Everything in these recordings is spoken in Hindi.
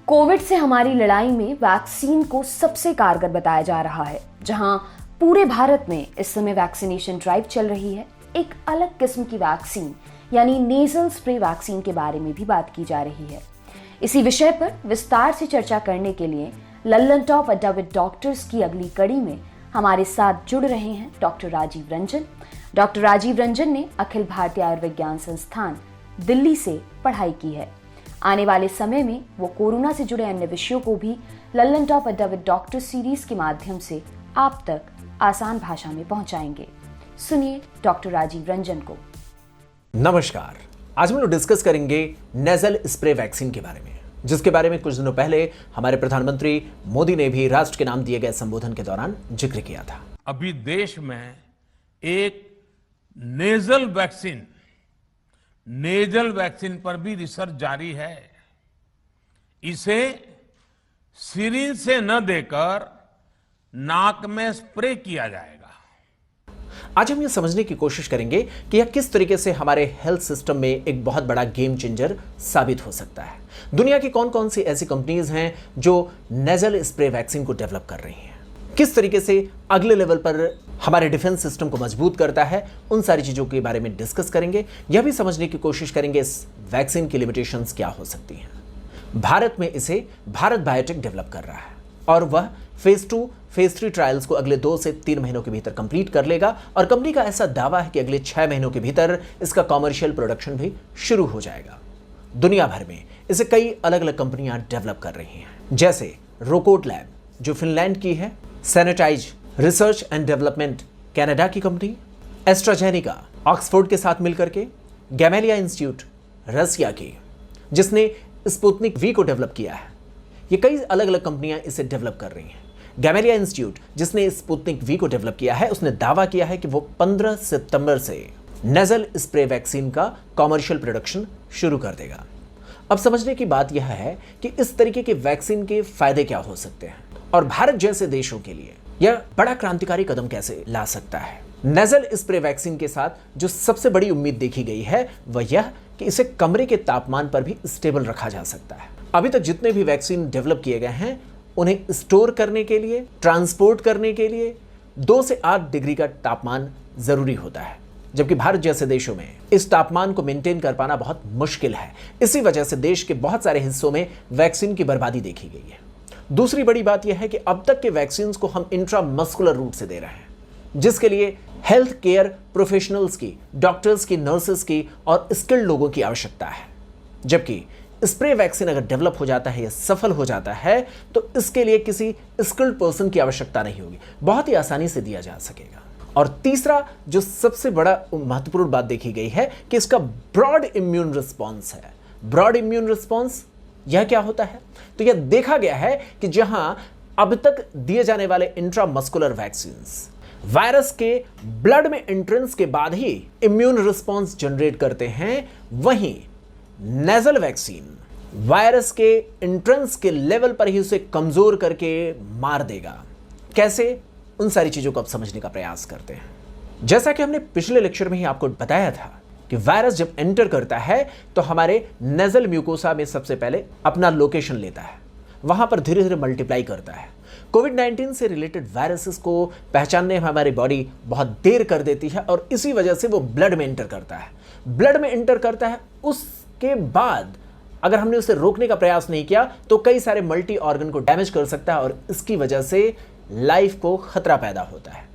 कोविड से हमारी लड़ाई में वैक्सीन को सबसे कारगर बताया जा रहा है। जहां पूरे भारत में इस समय वैक्सीनेशन ड्राइव चल रही है, एक अलग किस्म की वैक्सीन यानी नेजल स्प्रे वैक्सीन के बारे में भी बात की जा रही है। इसी विषय पर विस्तार से चर्चा करने के लिए लल्लन टॉप अड्डा विद डॉक्टर्स की अगली कड़ी में हमारे साथ जुड़ रहे हैं डॉक्टर राजीव रंजन। डॉक्टर राजीव रंजन ने अखिल भारतीय आयुर्विज्ञान संस्थान दिल्ली से पढ़ाई की है। आने वाले समय में वो कोरोना से जुड़े अन्य विषयों को भी लल्लन टॉप अड्डा विद डॉक्टर सीरीज के माध्यम से आप तक आसान भाषा में पहुंचाएंगे। सुनिए डॉक्टर राजीव रंजन को। नमस्कार, आज हम लोग डिस्कस करेंगे नेजल स्प्रे वैक्सीन के बारे में, जिसके बारे में कुछ दिनों पहले हमारे प्रधानमंत्री मोदी ने भी राष्ट्र के नाम दिए गए संबोधन के दौरान जिक्र किया था। अभी देश में एक नेजल वैक्सीन पर भी रिसर्च जारी है। इसे सिरिंज से न देकर नाक में स्प्रे किया जाएगा। आज हम ये समझने की कोशिश करेंगे कि यह किस तरीके से हमारे हेल्थ सिस्टम में एक बहुत बड़ा गेम चेंजर साबित हो सकता है। दुनिया की कौन कौन सी ऐसी कंपनीज हैं जो नेजल स्प्रे वैक्सीन को डेवलप कर रही हैं, किस तरीके से अगले लेवल पर हमारे डिफेंस सिस्टम को मजबूत करता है, उन सारी चीजों के बारे में डिस्कस करेंगे। यह भी समझने की कोशिश करेंगे इस वैक्सीन की लिमिटेशंस क्या हो सकती हैं। भारत में इसे भारत बायोटेक डेवलप कर रहा है और वह फेज 2 फेज 3 ट्रायल्स को अगले 2 से 3 महीनों के भीतर कंप्लीट कर लेगा और कंपनी का ऐसा दावा है कि अगले 6 महीनों के भीतर इसका कॉमर्शियल प्रोडक्शन भी शुरू हो जाएगा। दुनिया भर में इसे कई अलग अलग कंपनियां डेवलप कर रही हैं, जैसे रोकोट लैब जो फिनलैंड की है, सैनिटाइज रिसर्च एंड डेवलपमेंट कनाडा की कंपनी, एस्ट्राजेनिका ऑक्सफोर्ड के साथ मिलकर के, गैमेलिया इंस्टीट्यूट रसिया की जिसने स्पुतनिक वी को डेवलप किया है। ये कई अलग अलग कंपनियां इसे डेवलप कर रही हैं। गैमेलिया इंस्टीट्यूट जिसने स्पुतनिक वी को डेवलप किया है, उसने दावा किया है कि वो 15 सितंबर से नेजल स्प्रे वैक्सीन का कॉमर्शियल प्रोडक्शन शुरू कर देगा। अब समझने की बात यह है कि इस तरीके के वैक्सीन के फायदे क्या हो सकते हैं और भारत जैसे देशों के लिए यह बड़ा क्रांतिकारी कदम कैसे ला सकता है। नेजल स्प्रे वैक्सीन के साथ जो सबसे बड़ी उम्मीद देखी गई है वह यह कि इसे कमरे के तापमान पर भी स्टेबल रखा जा सकता है। अभी तक जितने भी वैक्सीन डेवलप किए गए हैं उन्हें स्टोर करने के लिए, ट्रांसपोर्ट करने के लिए 2 से 8 डिग्री का तापमान जरूरी होता है, जबकि भारत जैसे देशों में इस तापमान को मेंटेन कर पाना बहुत मुश्किल है। इसी वजह से देश के बहुत सारे हिस्सों में वैक्सीन की बर्बादी देखी गई है। दूसरी बड़ी बात यह है कि अब तक के वैक्सीन को हम इंट्रामस्कुलर रूट से दे रहे हैं, जिसके लिए हेल्थ केयर प्रोफेशनल्स की, डॉक्टर्स की, नर्सेस की और स्किल्ड लोगों की आवश्यकता है। जबकि स्प्रे वैक्सीन अगर डेवलप हो जाता है या सफल हो जाता है तो इसके लिए किसी स्किल्ड पर्सन की आवश्यकता नहीं होगी, बहुत ही आसानी से दिया जा सकेगा। और तीसरा जो सबसे बड़ा महत्वपूर्ण बात देखी गई है कि इसका ब्रॉड इम्यून रिस्पॉन्स है। ब्रॉड इम्यून रिस्पॉन्स यह क्या होता है? तो यह देखा गया है कि जहां अब तक दिए जाने वाले इंट्रामस्कुलर वैक्सीन्स वायरस के ब्लड में एंट्रेंस के बाद ही इम्यून रिस्पॉन्स जनरेट करते हैं, वहीं नेजल वैक्सीन वायरस के एंट्रेंस के लेवल पर ही उसे कमजोर करके मार देगा। कैसे? उन सारी चीजों को अब समझने का प्रयास करते हैं। जैसा कि हमने पिछले लेक्चर में ही आपको बताया था कि वायरस जब एंटर करता है तो हमारे नेजल म्यूकोसा में सबसे पहले अपना लोकेशन लेता है, वहां पर धीरे धीरे मल्टीप्लाई करता है। कोविड-19 से रिलेटेड वायरसेस को पहचानने में हमारी बॉडी बहुत देर कर देती है और इसी वजह से वो ब्लड में एंटर करता है। ब्लड में एंटर करता है, उसके बाद अगर हमने उसे रोकने का प्रयास नहीं किया तो कई सारे मल्टी ऑर्गन को डैमेज कर सकता है और इसकी वजह से लाइफ को खतरा पैदा होता है।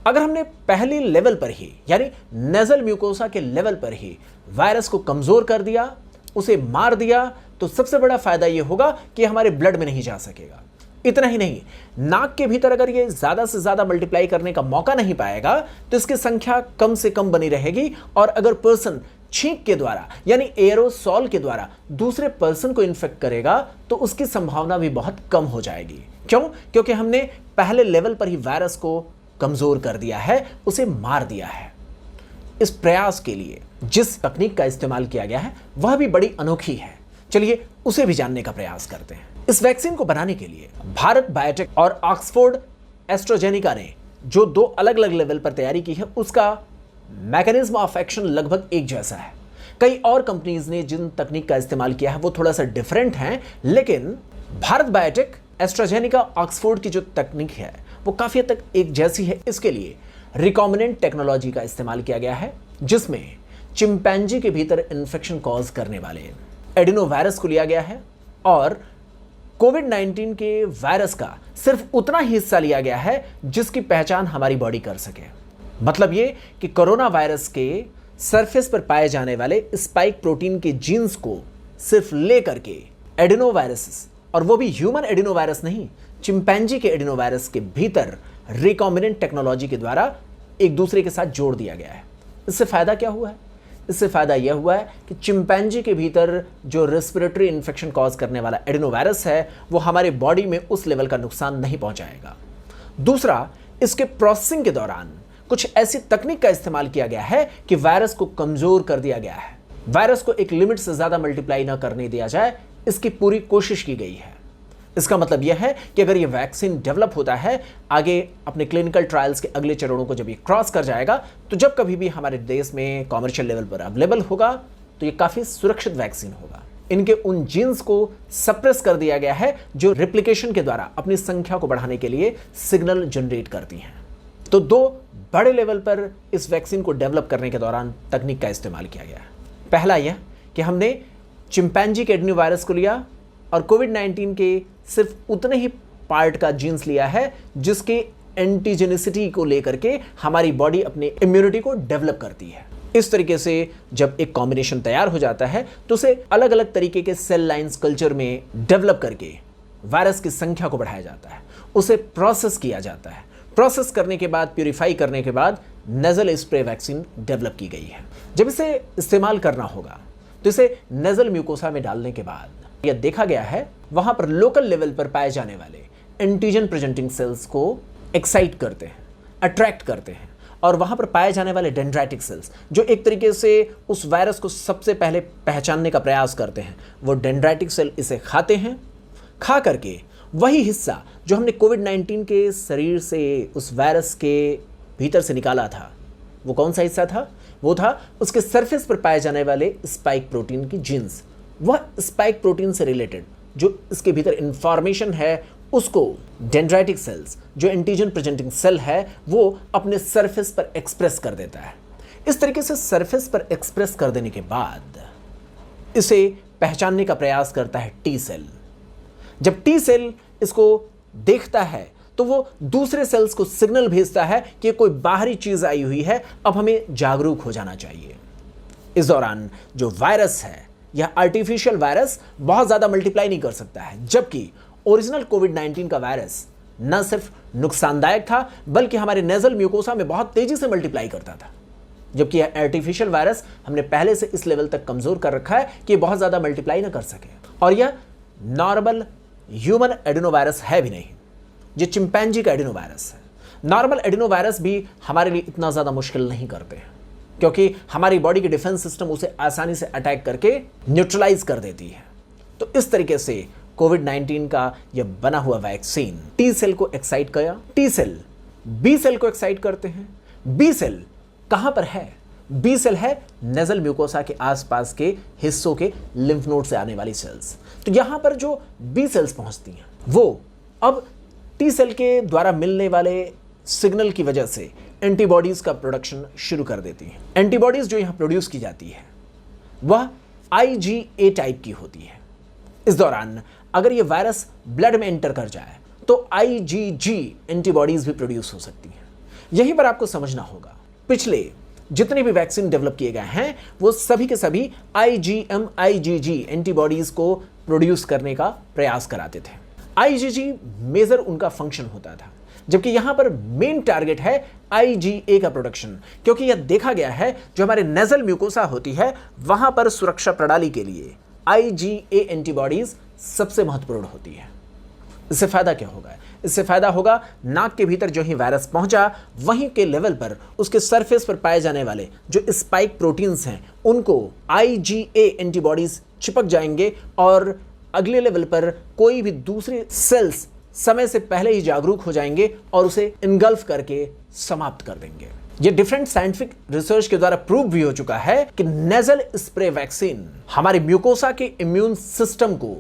अगर हमने पहले लेवल पर ही यानी नेजल म्यूकोसा के लेवल पर ही वायरस को कमजोर कर दिया, उसे मार दिया, तो सबसे बड़ा फायदा यह होगा कि हमारे ब्लड में नहीं जा सकेगा। इतना ही नहीं, नाक के भीतर अगर ये ज्यादा से ज्यादा मल्टीप्लाई करने का मौका नहीं पाएगा तो इसकी संख्या कम से कम बनी रहेगी और अगर पर्सन छींक के द्वारा यानी एरोसॉल के द्वारा दूसरे पर्सन को इन्फेक्ट करेगा तो उसकी संभावना भी बहुत कम हो जाएगी। क्यों? क्योंकि हमने पहले लेवल पर ही वायरस को कमजोर कर दिया है, उसे मार दिया है। इस प्रयास के लिए जिस तकनीक का इस्तेमाल किया गया है वह भी बड़ी अनोखी है। चलिए उसे भी जानने का प्रयास करते हैं। इस वैक्सीन को बनाने के लिए भारत बायोटेक और ऑक्सफोर्ड एस्ट्राजेनिका ने जो 2 अलग अलग लेवल पर तैयारी की है उसका मैकेनिज्म ऑफ एक्शन लगभग एक जैसा है। कई और कंपनीज ने जिन तकनीक का इस्तेमाल किया है वो थोड़ा सा डिफरेंट हैं, लेकिन भारत बायोटेक, एस्ट्राजेनिका, ऑक्सफोर्ड की जो तकनीक है वो काफी हद तक एक जैसी है। इसके लिए रिकॉम्बिनेंट टेक्नोलॉजी का इस्तेमाल किया गया है, जिसमें चिंपैंजी के भीतर इन्फेक्शन कॉज करने वाले एडिनो वायरस को लिया गया है और कोविड-19 के वायरस का सिर्फ उतना ही हिस्सा लिया गया है जिसकी पहचान हमारी बॉडी कर सके। मतलब ये कि कोरोना वायरस के सरफेस पर पाए जाने वाले स्पाइक प्रोटीन के जीन्स को सिर्फ ले करके एडिनो वायरस, और वो भी ह्यूमन एडिनो वायरस नहीं, चिंपैंजी के एडिनो वायरस के भीतर रिकॉम्बिनेंट टेक्नोलॉजी के द्वारा एक दूसरे के साथ जोड़ दिया गया है। इससे फायदा क्या हुआ है? इससे फायदा यह हुआ है कि चिंपैंजी के भीतर जो रेस्पिरेटरी इन्फेक्शन कॉज करने वाला एडिनो वायरस है वो हमारे बॉडी में उस लेवल का नुकसान नहीं पहुंचाएगा। दूसरा, इसके प्रोसेसिंग के दौरान कुछ ऐसी तकनीक का इस्तेमाल किया गया है कि वायरस को कमजोर कर दिया गया है। वायरस को एक लिमिट से ज्यादा मल्टीप्लाई ना करने दिया जाए, इसकी पूरी कोशिश की गई है। इसका मतलब यह है कि अगर यह वैक्सीन डेवलप होता है, आगे अपने क्लिनिकल ट्रायल्स के अगले चरणों को जब ये क्रॉस कर जाएगा, तो जब कभी भी हमारे देश में कॉमर्शियल लेवल पर अवेलेबल होगा तो ये काफी सुरक्षित वैक्सीन होगा। इनके उन जीन्स को सप्रेस कर दिया गया है जो रेप्लिकेशन के द्वारा अपनी संख्या को बढ़ाने के लिए सिग्नल जनरेट करती हैं। तो दो बड़े लेवल पर इस वैक्सीन को डेवलप करने के दौरान तकनीक का इस्तेमाल किया गया है। पहला यह कि हमने चिंपैंजी के एडिनो वायरस को लिया और कोविड-19 के सिर्फ उतने ही पार्ट का जीन्स लिया है जिसके एंटीजेनिसिटी को लेकर के हमारी बॉडी अपनी इम्यूनिटी को डेवलप करती है। इस तरीके से जब एक कॉम्बिनेशन तैयार हो जाता है तो उसे अलग अलग तरीके के सेल लाइंस कल्चर में डेवलप करके वायरस की संख्या को बढ़ाया जाता है, उसे प्रोसेस किया जाता है। प्रोसेस करने के बाद, प्यूरिफाई करने के बाद नेजल स्प्रे वैक्सीन डेवलप की गई है। जब इसे इस्तेमाल करना होगा तो इसे नेजल म्यूकोसा में डालने के बाद यह देखा गया है वहां पर लोकल लेवल पर पाए जाने वाले एंटीजन प्रेजेंटिंग सेल्स को एक्साइट करते हैं, अट्रैक्ट करते हैं, और वहां पर पाए जाने वाले डेंड्राइटिक सेल्स जो एक तरीके से उस वायरस को सबसे पहले पहचानने का प्रयास करते हैं, वो डेंड्राइटिक सेल इसे खाते हैं। खा करके वही हिस्सा जो हमने कोविड-19 के शरीर से उस वायरस के भीतर से निकाला था, वो कौन सा हिस्सा था? वो था उसके सरफेस पर पाए जाने वाले स्पाइक प्रोटीन की जीन्स। वह स्पाइक प्रोटीन से रिलेटेड जो इसके भीतर इंफॉर्मेशन है उसको डेंड्राइटिक सेल्स जो एंटीजन प्रेजेंटिंग सेल है वो अपने सरफेस पर एक्सप्रेस कर देता है। इस तरीके से सरफेस पर एक्सप्रेस कर देने के बाद इसे पहचानने का प्रयास करता है टी सेल। जब टी सेल इसको देखता है तो वो दूसरे सेल्स को सिग्नल भेजता है कि कोई बाहरी चीज आई हुई है, अब हमें जागरूक हो जाना चाहिए। इस दौरान जो वायरस है यह आर्टिफिशियल वायरस बहुत ज्यादा मल्टीप्लाई नहीं कर सकता है, जबकि ओरिजिनल कोविड-19 का वायरस न सिर्फ नुकसानदायक था बल्कि हमारे नेजल म्यूकोसा में बहुत तेजी से मल्टीप्लाई करता था। जबकि यह आर्टिफिशियल वायरस हमने पहले से इस लेवल तक कमजोर कर रखा है कि बहुत ज्यादा मल्टीप्लाई ना कर सके, और यह नॉर्मल ह्यूमन एडिनो वायरस है भी नहीं, ये चिंपैंजी का एडिनो वायरस है। नॉर्मल एडिनो वायरस भी हमारे लिए इतना ज्यादा मुश्किल नहीं करते हैं क्योंकि हमारी बॉडी की डिफेंस सिस्टम उसे आसानी से अटैक करके न्यूट्रलाइज कर देती है। तो इस तरीके से कोविड-19 का यह बना हुआ वैक्सीन टी सेल को एक्साइट किया, टी सेल बी सेल को एक्साइट करते हैं। बी सेल कहां पर है? बी सेल है नेजल म्यूकोसा के आसपास के हिस्सों के लिम्फ नोड से आने वाली सेल्स। तो यहां पर जो बी सेल्स पहुंचती हैं वो अब टी सेल के द्वारा मिलने वाले सिग्नल की वजह से एंटीबॉडीज का प्रोडक्शन शुरू कर देती हैं। एंटीबॉडीज जो यहां प्रोड्यूस की जाती है वह IgA टाइप की होती है। इस दौरान अगर यह वायरस ब्लड में एंटर कर जाए तो IgG एंटीबॉडीज भी प्रोड्यूस हो सकती हैं। यहीं पर आपको समझना होगा, पिछले जितने भी वैक्सीन डेवलप किए गए हैं वो सभी के सभी IgM IgG एंटीबॉडीज को प्रोड्यूस करने का प्रयास कराते थे। IgG मेजर उनका फंक्शन होता था, जबकि यहां पर मेन टारगेट है IgA का प्रोडक्शन, क्योंकि यह देखा गया है जो हमारे नेजल म्यूकोसा होती है वहां पर सुरक्षा प्रणाली के लिए IgA एंटीबॉडीज सबसे महत्वपूर्ण होती है। इससे फायदा क्या होगा? इससे फायदा होगा नाक के भीतर जो ही वायरस पहुंचा वहीं के लेवल पर उसके सरफेस पर पाए जाने वाले जो स्पाइक प्रोटीन्स हैं उनको IgA एंटीबॉडीज चिपक जाएंगे और अगले लेवल पर कोई भी दूसरे सेल्स समय से पहले ही जागरूक हो जाएंगे और उसे इनगल्फ करके समाप्त कर देंगे। ये डिफरेंट साइंटिफिक रिसर्च के द्वारा प्रूव भी हो चुका है कि नेजल स्प्रे वैक्सीन हमारे म्यूकोसा के इम्यून सिस्टम को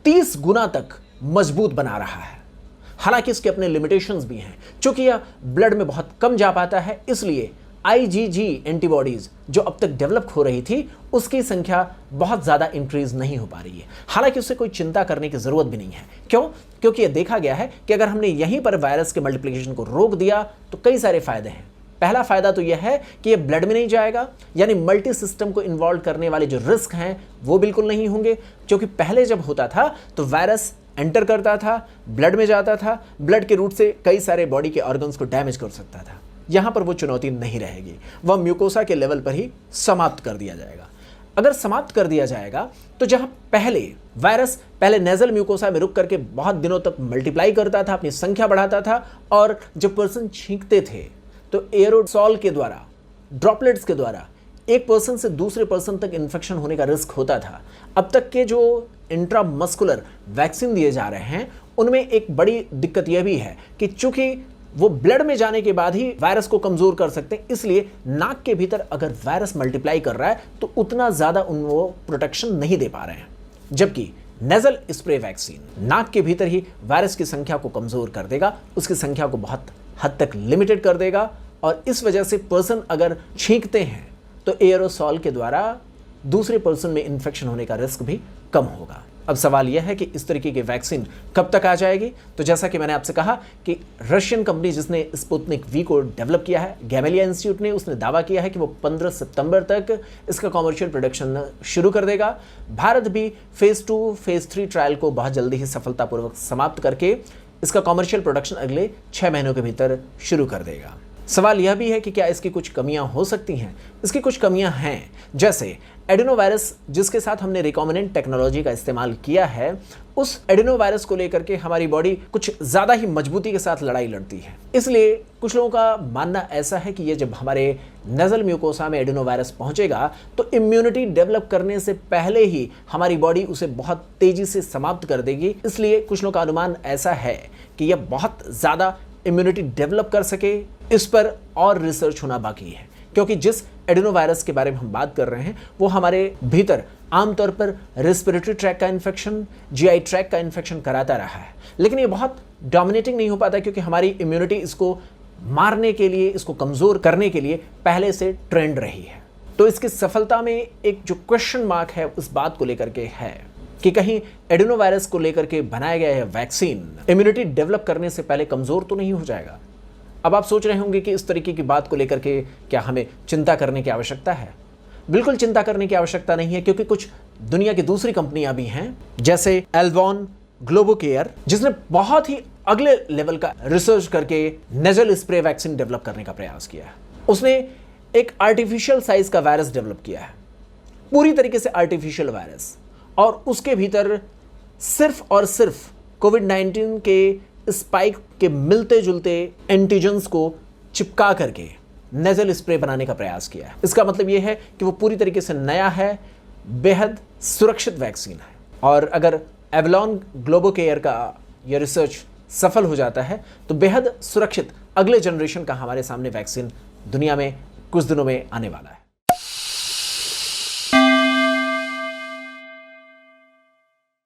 30 गुना तक मजबूत बना रहा है। हालांकि इसके अपने लिमिटेशंस भी हैं। चूंकि यह ब्लड में बहुत कम जा पाता है, इसलिए IgG एंटीबॉडीज जो अब तक डेवलप हो रही थी उसकी संख्या बहुत ज्यादा इंक्रीज नहीं हो पा रही है। हालांकि उससे कोई चिंता करने की जरूरत भी नहीं है। क्यों? क्योंकि यह देखा गया है कि अगर हमने यहीं पर वायरस के मल्टीप्लिकेशन को रोक दिया तो कई सारे फायदे हैं। पहला फायदा तो यह है कि यह ब्लड में नहीं जाएगा, यानी मल्टी सिस्टम को इन्वॉल्व करने वाले जो रिस्क हैं वो बिल्कुल नहीं होंगे। क्योंकि पहले जब होता था तो वायरस एंटर करता था, ब्लड में जाता था, ब्लड के रूट से कई सारे बॉडी के ऑर्गन्स को डैमेज कर सकता था। यहां पर वो चुनौती नहीं रहेगी, वह म्यूकोसा के लेवल पर ही समाप्त कर दिया जाएगा। अगर समाप्त कर दिया जाएगा तो जहां पहले वायरस नेजल म्यूकोसा में रुक करके बहुत दिनों तक मल्टीप्लाई करता था, अपनी संख्या बढ़ाता था, और जब पर्सन छींकते थे तो एरोसॉल के द्वारा, ड्रॉपलेट्स के द्वारा एक पर्सन से दूसरे पर्सन तक इन्फेक्शन होने का रिस्क होता था। अब तक के जो इंट्रामस्कुलर वैक्सीन दिए जा रहे हैं उनमें एक बड़ी दिक्कत यह भी है कि चूंकि वो ब्लड में जाने के बाद ही वायरस को कमजोर कर सकते हैं, इसलिए नाक के भीतर अगर वायरस मल्टीप्लाई कर रहा है तो उतना ज्यादा वो प्रोटेक्शन नहीं दे पा रहे हैं। जबकि नेजल स्प्रे वैक्सीन नाक के भीतर ही वायरस की संख्या को कमजोर कर देगा, उसकी संख्या को बहुत हद तक लिमिटेड कर देगा, और इस वजह से पर्सन अगर छींकते हैं तो एरोसॉल के द्वारा दूसरे पर्सन में इन्फेक्शन होने का रिस्क भी कम होगा। अब सवाल यह है कि इस तरीके की वैक्सीन कब तक आ जाएगी? तो जैसा कि मैंने आपसे कहा कि रशियन कंपनी जिसने स्पुतनिक वी को डेवलप किया है, गैमेलिया इंस्टीट्यूट ने, उसने दावा किया है कि वो 15 सितंबर तक इसका कमर्शियल प्रोडक्शन शुरू कर देगा। भारत भी फेज 2, फेज 3 ट्रायल को बहुत जल्दी ही सफलतापूर्वक समाप्त करके इसका कमर्शियल प्रोडक्शन अगले 6 महीनों के भीतर शुरू कर देगा। सवाल यह भी है कि क्या इसकी कुछ कमियां हो सकती हैं? इसकी कुछ कमियां हैं, जैसे एडिनोवायरस जिसके साथ हमने रिकॉम्बिनेंट टेक्नोलॉजी का इस्तेमाल किया है, उस एडिनोवायरस को लेकर के हमारी बॉडी कुछ ज़्यादा ही मजबूती के साथ लड़ाई लड़ती है। इसलिए कुछ लोगों का मानना ऐसा है कि ये जब हमारे नेजल म्यूकोसा में एडिनोवायरस पहुंचेगा तो इम्यूनिटी डेवलप करने से पहले ही हमारी बॉडी उसे बहुत तेजी से समाप्त कर देगी। इसलिए कुछ लोगों का अनुमान ऐसा है कि यह बहुत ज़्यादा इम्यूनिटी डेवलप कर सके, इस पर और रिसर्च होना बाकी है। क्योंकि जिस एडिनोवायरस के बारे में हम बात कर रहे हैं वो हमारे भीतर आमतौर पर रेस्पिरेटरी ट्रैक का इन्फेक्शन, GI ट्रैक का इन्फेक्शन कराता रहा है, लेकिन ये बहुत डोमिनेटिंग नहीं हो पाता क्योंकि हमारी इम्यूनिटी इसको मारने के लिए, इसको कमज़ोर करने के लिए पहले से ट्रेंड रही है। तो इसकी सफलता में एक जो क्वेश्चन मार्क है उस बात को लेकर के है कि कहीं एडिनोवायरस को लेकर के बनाया गया है वैक्सीन इम्यूनिटी डेवलप करने से पहले कमज़ोर तो नहीं हो जाएगा। अब आप सोच रहे होंगे कि इस तरीके की बात को लेकर के क्या हमें चिंता करने की आवश्यकता है? बिल्कुल चिंता करने की आवश्यकता नहीं है, क्योंकि कुछ दुनिया की दूसरी कंपनियां भी हैं, जैसे एल्वॉन ग्लोबोकेयर, जिसने बहुत ही अगले लेवल का रिसर्च करके नेजल स्प्रे वैक्सीन डेवलप करने का प्रयास किया है। उसने एक आर्टिफिशियल साइज का वायरस डेवलप किया है, पूरी तरीके से आर्टिफिशियल वायरस, और उसके भीतर सिर्फ और सिर्फ कोविड-19 के स्पाइक के मिलते जुलते एंटीजेंस को चिपका करके नेजल स्प्रे बनाने का प्रयास किया है। इसका मतलब यह है कि वो पूरी तरीके से नया है, बेहद सुरक्षित वैक्सीन है। और अगर एवलॉन ग्लोबोकेयर का यह रिसर्च सफल हो जाता है तो बेहद सुरक्षित अगले जनरेशन का हमारे सामने वैक्सीन दुनिया में कुछ दिनों में आने वाला है।